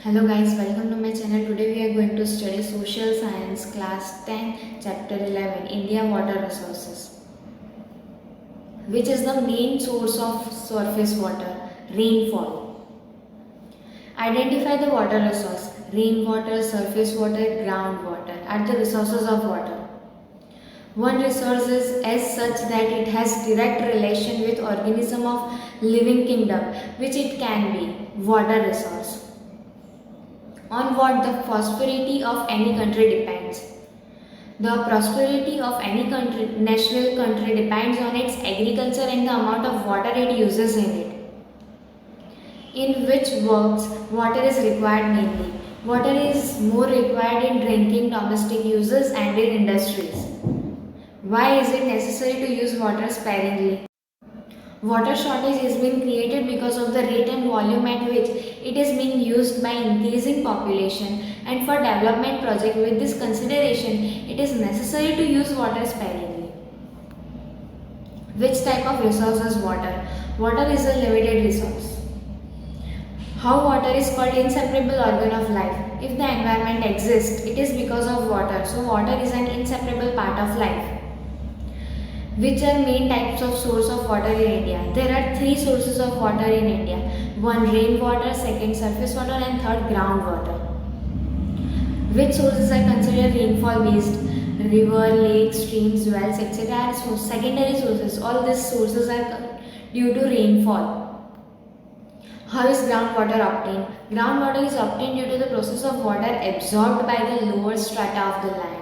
Hello guys, welcome to my channel. Today we are going to study Social Science Class 10 Chapter 11 India Water Resources, which is the main source of surface water, rainfall. Identify the water resource. Rainwater, surface water, groundwater are the resources of water. One resource is as such that it has direct relation with organism of living kingdom, which it can be water resource. On what the prosperity of any country depends. The prosperity of any national country depends on its agriculture and the amount of water it uses in it. In which works, water is required mainly. Water is more required in drinking, domestic uses and in industries. Why is it necessary to use water sparingly? Water shortage is being created because of the rate and volume at which it is being used by increasing population, and for development project with this consideration it is necessary to use water sparingly. Which type of resource is water? Water is a limited resource. How water is called inseparable organ of life? If the environment exists, it is because of water. So water is an inseparable part of life. Which are main types of source of water in India? There are three sources of water in India. One rainwater, second surface water and third groundwater. Which sources are considered rainfall based? River, lakes, streams, wells, etc. are secondary sources. All these sources are due to rainfall. How is groundwater obtained? Groundwater is obtained due to the process of water absorbed by the lower strata of the land.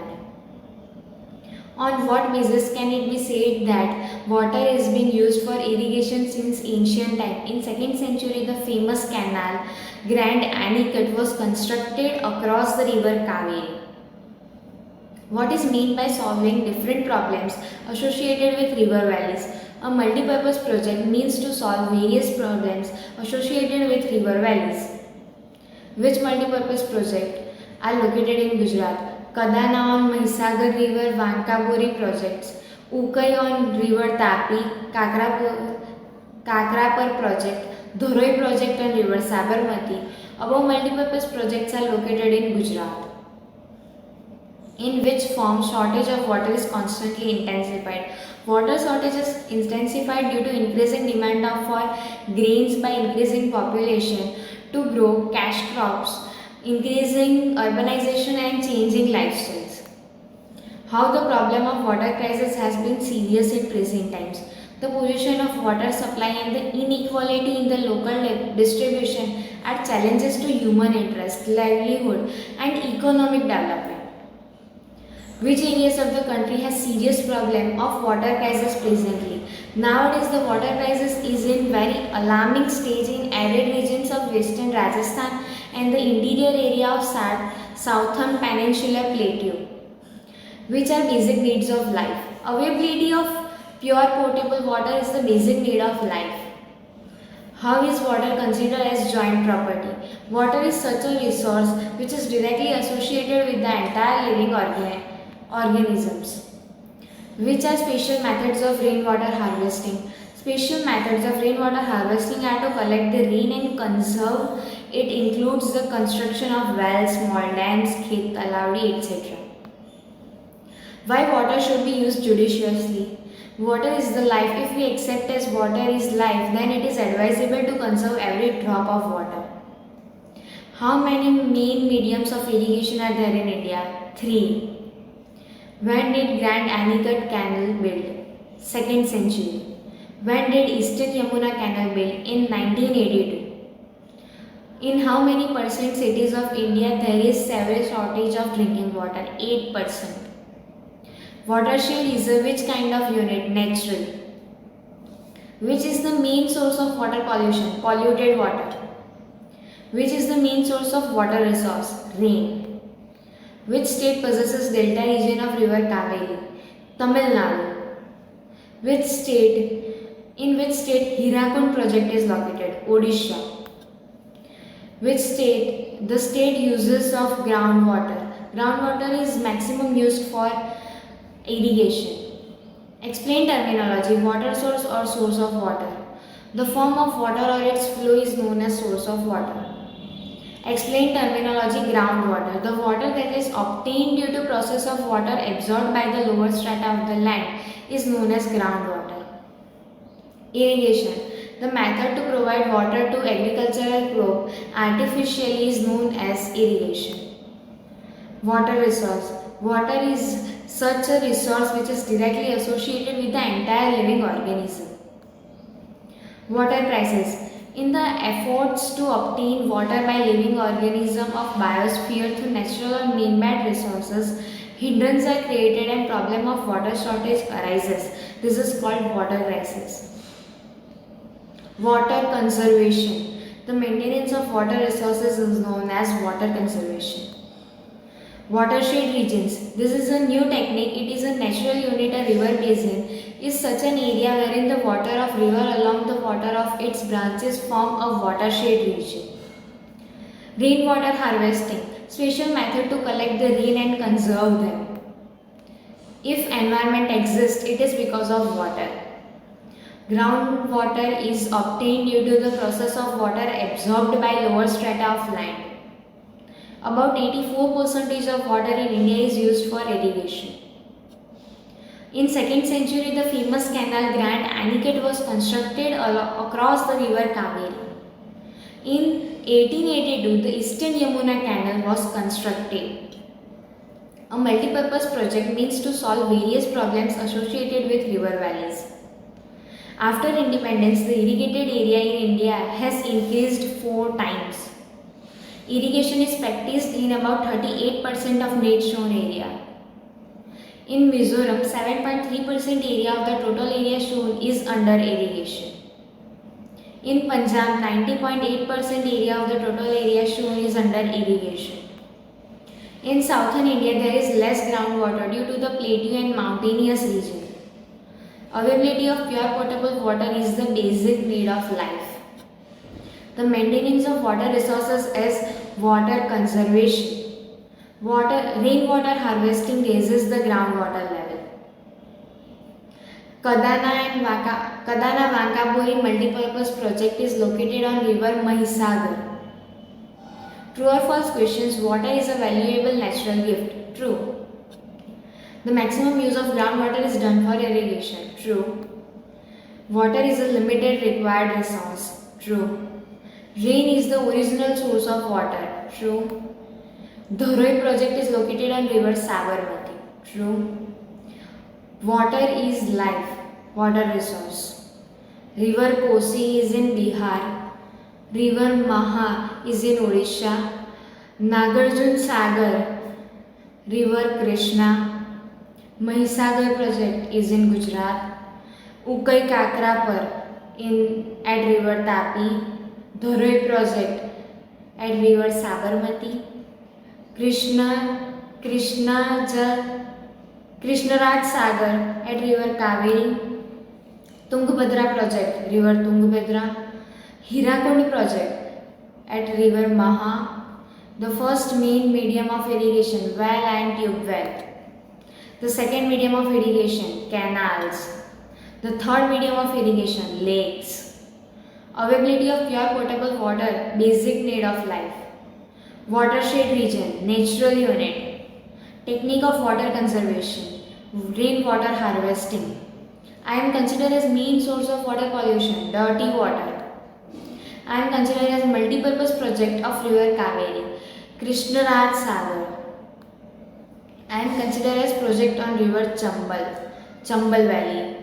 On what basis can it be said that water is being used for irrigation since ancient time? In 2nd century, the famous canal Grand Anicut was constructed across the river Kaveri. What is meant by solving different problems associated with river valleys? A multi-purpose project means to solve various problems associated with river valleys. Which multi-purpose project are located in Gujarat? Kadana on Mahisagar River Vankabori projects, Ukai on River Tapi, Kakrapar project, Dhoroi project on River Sabarmati. Above multipurpose projects are located in Gujarat. In which form shortage of water is constantly intensified? Water shortage is intensified due to increasing demand for grains by increasing population to grow cash crops, increasing urbanization and changing lifestyles. How the problem of water crisis has been serious in present times. The position of water supply and the inequality in the local distribution are challenges to human interest, livelihood and economic development. Which areas of the country has serious problem of water crisis presently? Nowadays the water crisis is in very alarming stage in arid regions of western Rajasthan and the interior area of southern peninsular plateau. Which are basic needs of life? Availability of pure potable water is the basic need of life. How is water considered as joint property? Water is such a resource which is directly associated with the entire living organisms. Which are special methods of rainwater harvesting? Special methods of rainwater harvesting are to collect the rain and conserve it. Includes the construction of wells, small dams, khet, talawdi, etc. Why water should be used judiciously? Water is the life. If we accept as water is life, then it is advisable to conserve every drop of water. How many main mediums of irrigation are there in India? 3. When did Grand Anicut Canal build? 2nd century. When did Eastern Yamuna Canal build? In 1982. In how many percent cities of India there is severe shortage of drinking water? 8%. Watershed is a which kind of unit? Natural. Which is the main source of water pollution? Polluted water. Which is the main source of water resource? Rain. Which state possesses delta region of river Kaveri? Tamil Nadu. In which state Hirakund project is located? Odisha. Which state? The state uses of groundwater. Groundwater is maximum used for irrigation. Explain terminology. Water source or source of water. The form of water or its flow is known as source of water. Explain terminology groundwater. The water that is obtained due to process of water absorbed by the lower strata of the land is known as groundwater. Irrigation. The method to provide water to agricultural crop artificially is known as irrigation. Water resource. Water is such a resource which is directly associated with the entire living organism. Water crisis. In the efforts to obtain water by living organism of biosphere through natural or man-made resources, hindrances are created and problem of water shortage arises. This is called water crisis. Water conservation. The maintenance of water resources is known as water conservation. Watershed regions. This is a new technique. It is a natural unit. A river basin is such an area wherein the water of river along the water of its branches form a watershed region. Rainwater harvesting. Special method to collect the rain and conserve them. If environment exists, it is because of water. Groundwater is obtained due to the process of water absorbed by lower strata of land. About 84% of water in India is used for irrigation. In 2nd century, the famous canal Grand Aniket was constructed across the river Kaveri. In 1882, the Eastern Yamuna Canal was constructed. A multipurpose project means to solve various problems associated with river valleys. After independence, the irrigated area in India has increased 4 times. Irrigation is practiced in about 38% of net shown area. In Mizoram, 7.3% area of the total area shown is under irrigation. In Punjab, 90.8% area of the total area shown is under irrigation. In southern India, there is less groundwater due to the plateau and mountainous region. Availability of pure potable water is the basic need of life. The maintenance of water resources is water conservation. Rainwater harvesting raises the groundwater level. Kadana Vankabori multipurpose project is located on river Mahisagar. True or false questions. Water is a valuable natural gift. True. The maximum use of groundwater is done for irrigation. True. Water is a limited required resource. True. Rain is the original source of water. True. Dharoi project is located on river Sabarmati. True. Water is life. Water resource. River Kosi is in Bihar. River Maha is in Odisha. Nagarjun Sagar, River Krishna. Mahisagar project is in Gujarat. Ukai Kakrapar at river Tapi. Dharoi project at river Sabarmati. Krishnaraj Sagar at river Kaveri. Tungabhadra project, river Tungabhadra. Hirakund project at river Maha. The first main medium of irrigation, well and tube well. The second medium of irrigation, canals. The third medium of irrigation, lakes. Availability of pure potable water, basic need of life. Watershed region, natural unit. Technique of water conservation, rainwater harvesting. I am considered as main source of water pollution, dirty water. I am considered as multipurpose project of river Kaveri, Krishnaraj Sagar. I am considered as project on river Chambal Valley.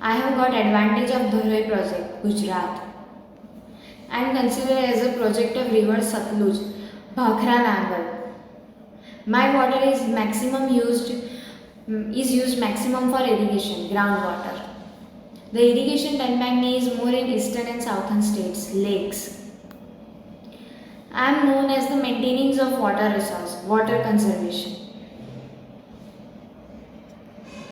I have got advantage of Dharoi project, Gujarat. I am considered as a project of river Satluj, Bhakra Nangal. My water is used maximum for irrigation, groundwater. The irrigation done by me is more in eastern and southern states, lakes. I am known as the maintenance of water resource, water conservation.